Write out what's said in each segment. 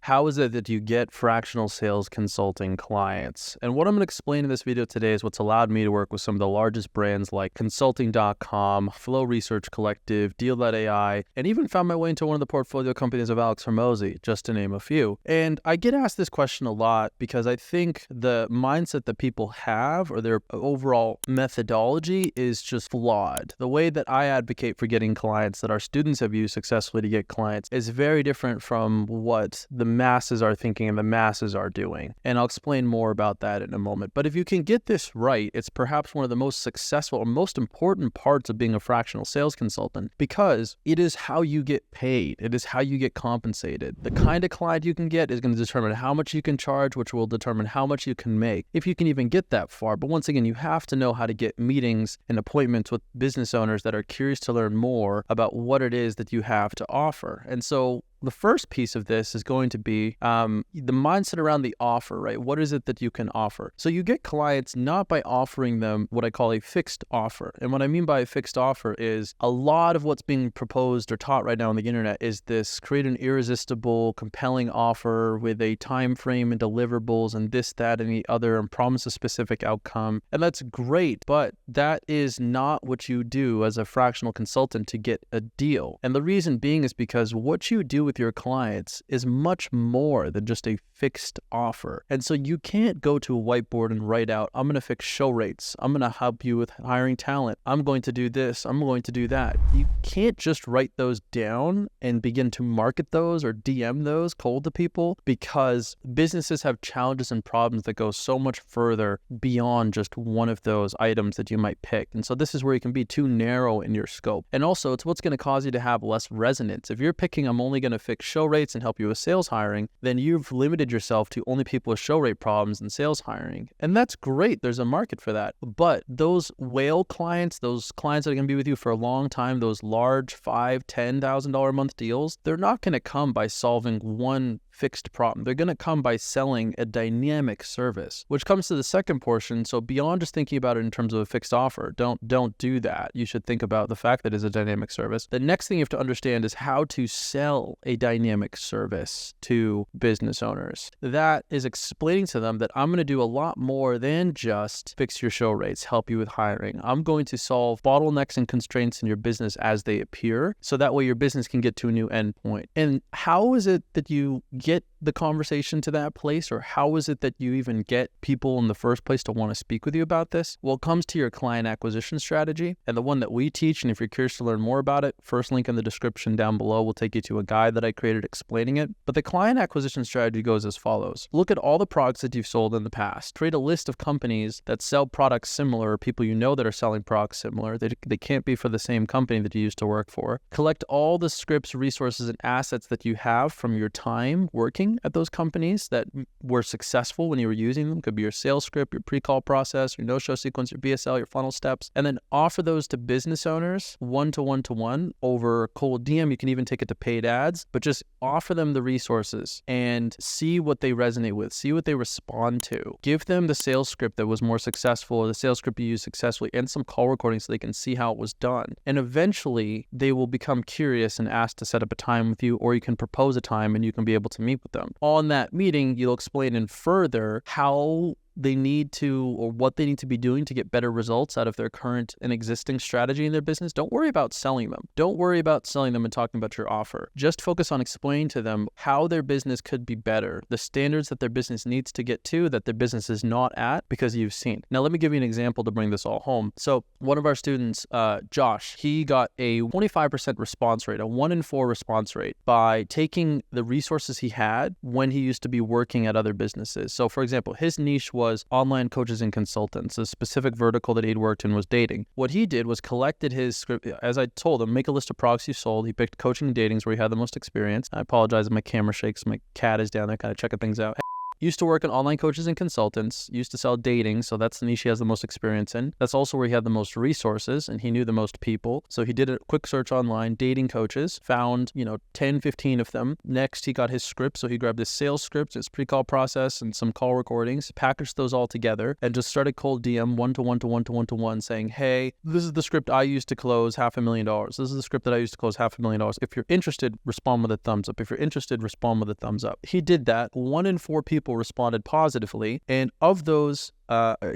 How is it that you get fractional sales consulting clients? And what I'm going to explain in this video today is what's allowed me to work with some of the largest brands like Consulting.com, Flow Research Collective, Deal.ai, and even found my way into one of the portfolio companies of Alex Hormozi, just to name a few. And I get asked this question a lot because I think the mindset that people have or their overall methodology is just flawed. The way that I advocate for getting clients that our students have used successfully to get clients is very different from what the masses are thinking and the masses are doing. And I'll explain more about that in a moment. But if you can get this right, it's perhaps one of the most successful or most important parts of being a fractional sales consultant because it is how you get paid. It is how you get compensated. The kind of client you can get is going to determine how much you can charge, which will determine how much you can make, if you can even get that far. But once again, you have to know how to get meetings and appointments with business owners that are curious to learn more about what it is that you have to offer. And so the first piece of this is going to be the mindset around the offer, right? What is it that you can offer? So you get clients not by offering them what I call a fixed offer. And what I mean by a fixed offer is a lot of what's being proposed or taught right now on the internet is this: create an irresistible, compelling offer with a time frame and deliverables and this, that, and the other, and promise a specific outcome. And that's great, but that is not what you do as a fractional consultant to get a deal. And the reason being is because what you do with your clients is much more than just a fixed offer. And so you can't go to a whiteboard and write out, I'm going to fix show rates. I'm going to help you with hiring talent. I'm going to do this. I'm going to do that. You can't just write those down and begin to market those or DM those cold to people, because businesses have challenges and problems that go so much further beyond just one of those items that you might pick. And so this is where you can be too narrow in your scope. And also it's what's going to cause you to have less resonance. If you're picking, I'm only going to fix show rates and help you with sales hiring, then you've limited yourself to only people with show rate problems and sales hiring. And that's great. There's a market for that. But those whale clients, those clients that are going to be with you for a long time, those large $5,000, $10,000 a month deals, they're not going to come by solving one fixed problem. They're going to come by selling a dynamic service, which comes to the second portion. So beyond just thinking about it in terms of a fixed offer, don't do that. You should think about the fact that it's a dynamic service. The next thing you have to understand is how to sell a dynamic service to business owners. That is explaining to them that I'm going to do a lot more than just fix your show rates, help you with hiring. I'm going to solve bottlenecks and constraints in your business as they appear, so that way your business can get to a new endpoint. And how is it that you get the conversation to that place, or how is it that you even get people in the first place to want to speak with you about this? Well, it comes to your client acquisition strategy, and the one that we teach, and if you're curious to learn more about it, first link in the description down below will take you to a guide that I created explaining it. But the client acquisition strategy goes as follows. Look at all the products that you've sold in the past. Create a list of companies that sell products similar, or people you know that are selling products similar. They can't be for the same company that you used to work for. Collect all the scripts, resources, and assets that you have from your time working at those companies that were successful when you were using them. Could be your sales script, your pre-call process, your no-show sequence, your BSL, your funnel steps, and then offer those to business owners one-to-one over cold DM. You can even take it to paid ads, but just offer them the resources and see what they resonate with, see what they respond to. Give them the sales script that was more successful, or the sales script you used successfully, and some call recordings so they can see how it was done. And eventually they will become curious and ask to set up a time with you, or you can propose a time and you can be able to meet with them. On that meeting, you'll explain in further how they need to, or what they need to be doing to get better results out of their current and existing strategy in their business. Don't worry about selling them. Don't worry about selling them and talking about your offer. Just focus on explaining to them how their business could be better, the standards that their business needs to get to that their business is not at because you've seen. Now, let me give you an example to bring this all home. So one of our students, Josh, he got a 25% response rate, a 1 in 4 response rate by taking the resources he had when he used to be working at other businesses. So for example, his niche was online coaches and consultants. A specific vertical that he'd worked in was dating. What he did was collected his script. As I told him, make a list of products you sold. He picked coaching and datings where he had the most experience. I apologize if my camera shakes. My cat is down there kind of checking things out. Used to work in online coaches and consultants, used to sell dating, so that's the niche he has the most experience in. That's also where he had the most resources and he knew the most people. So he did a quick search online, dating coaches, found, 10, 15 of them. Next, he got his script. So he grabbed his sales script, his pre-call process, and some call recordings, packaged those all together, and just started cold DM one-to-one saying, hey, this is the script I used to close $500,000. This is the script that I used to close $500,000. If you're interested, respond with a thumbs up. If you're interested, respond with a thumbs up. He did that. 1 in 4 people responded positively. And of those,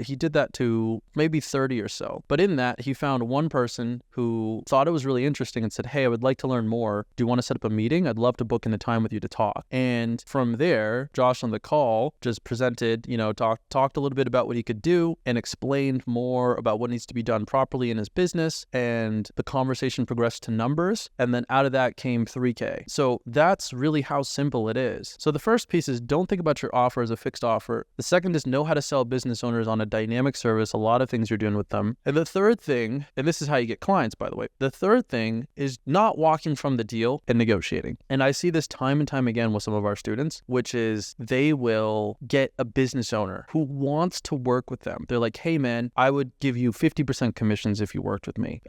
he did that to maybe 30 or so. But in that, he found one person who thought it was really interesting and said, hey, I would like to learn more. Do you want to set up a meeting? I'd love to book in a time with you to talk. And from there, Josh on the call just presented, talked a little bit about what he could do and explained more about what needs to be done properly in his business. And the conversation progressed to numbers. And then out of that came $3K. So that's really how simple it is. So the first piece is don't think about your offer as a fixed offer. The second is know how to sell business owners on a dynamic service, a lot of things you're doing with them. And the third thing, and this is how you get clients, by the way, the third thing is not walking from the deal and negotiating. And I see this time and time again with some of our students, which is they will get a business owner who wants to work with them. They're like, hey man, I would give you 50% commissions if you worked with me.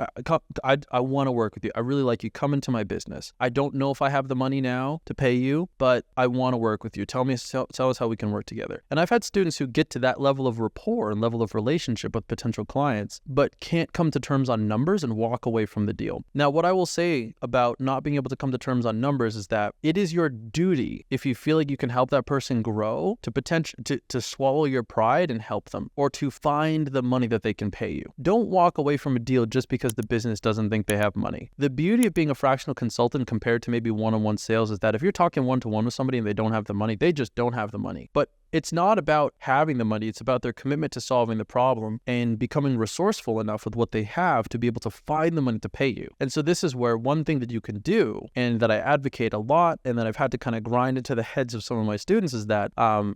I want to work with you. I really like you. Come into my business. I don't know if I have the money now to pay you, but I want to work with you. Tell us how we can work together. And I've had students who get to that level of rapport and level of relationship with potential clients, but can't come to terms on numbers and walk away from the deal. Now, what I will say about not being able to come to terms on numbers is that it is your duty, if you feel like you can help that person grow, to swallow your pride and help them, or to find the money that they can pay you. Don't walk away from a deal just because the business doesn't think they have money. The beauty of being a fractional consultant compared to maybe one-on-one sales is that if you're talking one-to-one with somebody and they don't have the money, they just don't have the money. But it's not about having the money. It's about their commitment to solving the problem and becoming resourceful enough with what they have to be able to find the money to pay you. And so this is where one thing that you can do, and that I advocate a lot, and that I've had to kind of grind into the heads of some of my students, is that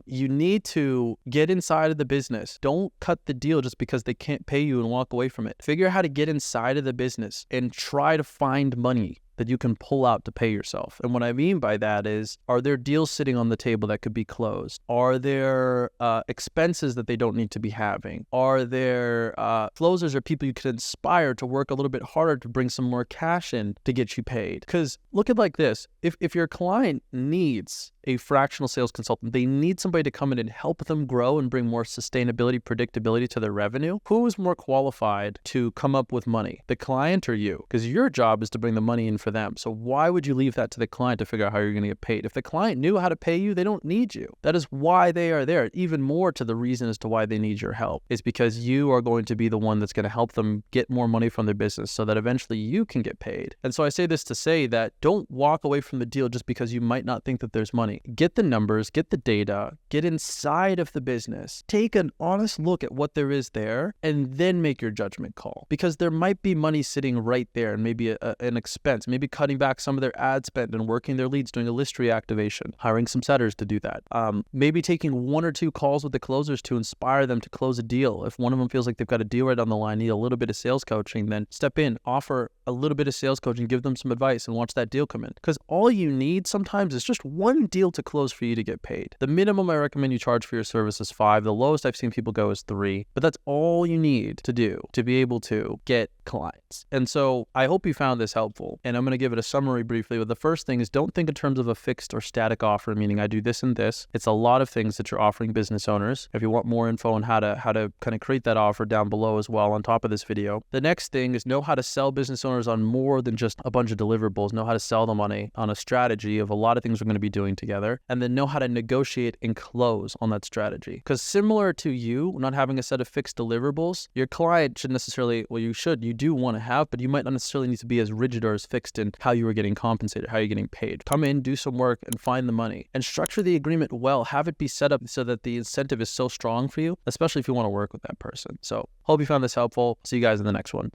you need to get inside of the business. Don't cut the deal just because they can't pay you and walk away from it. Figure out how to get inside of the business and try to find money that you can pull out to pay yourself. And what I mean by that is, are there deals sitting on the table that could be closed? Are there expenses that they don't need to be having? Are there closers or people you can inspire to work a little bit harder to bring some more cash in to get you paid? Because look at it like this. If your client needs a fractional sales consultant, they need somebody to come in and help them grow and bring more sustainability, predictability to their revenue. Who is more qualified to come up with money, the client or you? Because your job is to bring the money in for them. So why would you leave that to the client to figure out how you're going to get paid? If the client knew how to pay you, they don't need you. That is why they are there. Even more to the reason as to why they need your help is because you are going to be the one that's going to help them get more money from their business so that eventually you can get paid. And so I say this to say that don't walk away from the deal just because you might not think that there's money. Get the numbers, get the data, get inside of the business, take an honest look at what there is there, and then make your judgment call. Because there might be money sitting right there and maybe an expense, maybe cutting back some of their ad spend and working their leads, doing a list reactivation, hiring some setters to do that. Maybe taking 1 or 2 calls with the closers to inspire them to close a deal. If one of them feels like they've got a deal right on the line, need a little bit of sales coaching, then step in, offer a little bit of sales coaching, give them some advice and watch that deal come in. Because all you need sometimes is just one deal to close for you to get paid. The minimum I recommend you charge for your service is 5. The lowest I've seen people go is 3, but that's all you need to do to be able to get clients. And so I hope you found this helpful, and I'm going to give it a summary briefly. But the first thing is, don't think in terms of a fixed or static offer, meaning I do this and this. It's a lot of things that you're offering business owners. If you want more info on how to kind of create that offer, down below as well on top of this video. The next thing is know how to sell business owners on more than just a bunch of deliverables. Know how to sell them on a strategy of a lot of things we're going to be doing together, and then know how to negotiate and close on that strategy. Because similar to you not having a set of fixed deliverables, your client should necessarily, well, you do want to have, but you might not necessarily need to be as rigid or as fixed in how you are getting compensated, how you're getting paid. Come in, do some work, and find the money. And structure the agreement well. Have it be set up so that the incentive is so strong for you, especially if you want to work with that person. So hope you found this helpful. See you guys in the next one.